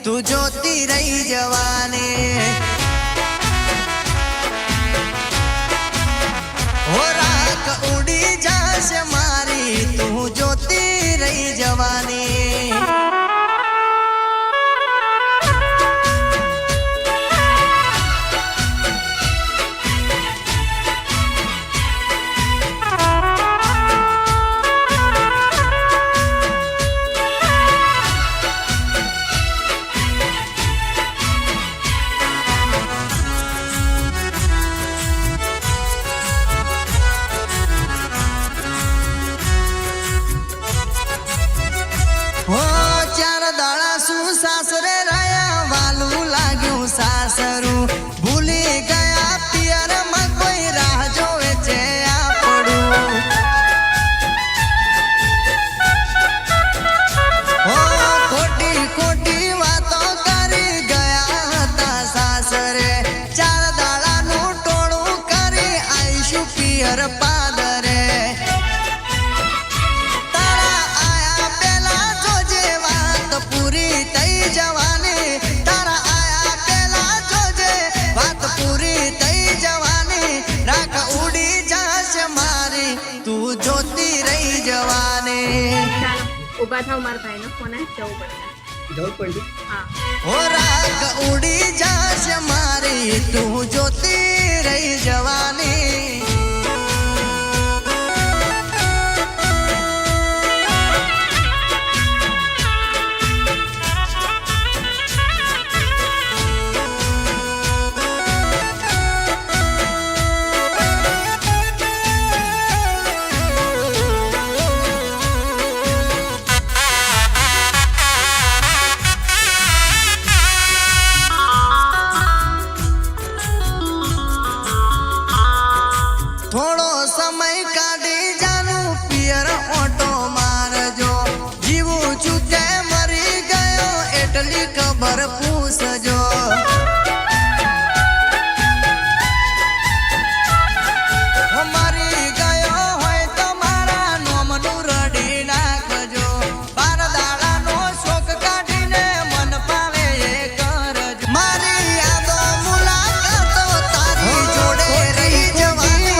तू जोती रही जवानी हो राख उड़ी जासे मारी तू जोती रही जवानी सासरे राया वालू लाग्यू सासरू भूली गया पियर में कोई राह जोवे छे आपड़ू हो खोटी खोटी वातो करी गया था सासरे चार दाड़ा नु टोळू करी आईशू पियर पादरे तारा आया पेला जोजे वात पूरी जवानी तारा आया पेला जोजे बात पूरी तई जवानी राख उड़ी जासे मारी तू जोती रही जवानी उभा थाव मार भाई नो फोन जवू पडली हां हो राख उड़ी जासे मारी तू जोती रही जवानी थोड़ो समय काढ़ी जानू पियर ऑटो मारजो जीवू चूके मरी गयो एटली खबर पूछजो मरी गयो होय तो मारा नोमनु रडी नाखजो बार दाड़ा नो शोक काढ़ीने मन पावे ए करजो मारी यादो मुलाकातो तारी जोड़े रही जवानी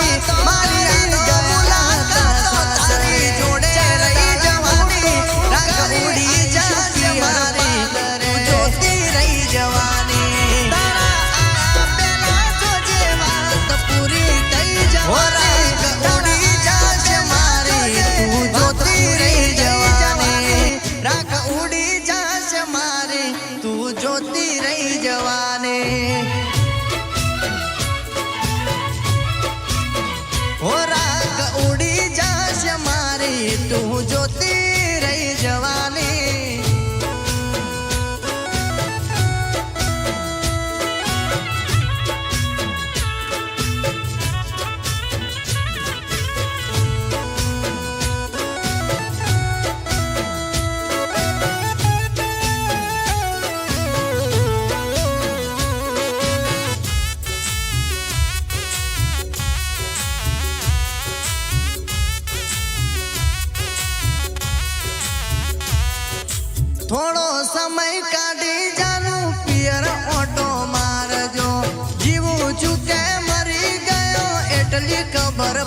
तू जोती रही जवानी हो राख उड़ी जासे मारी तू जोती रही जवानी थोड़ो समय काढ़ी जानू पियर ऑटो मारजो जीवू चूके मरी गयो एटली खबर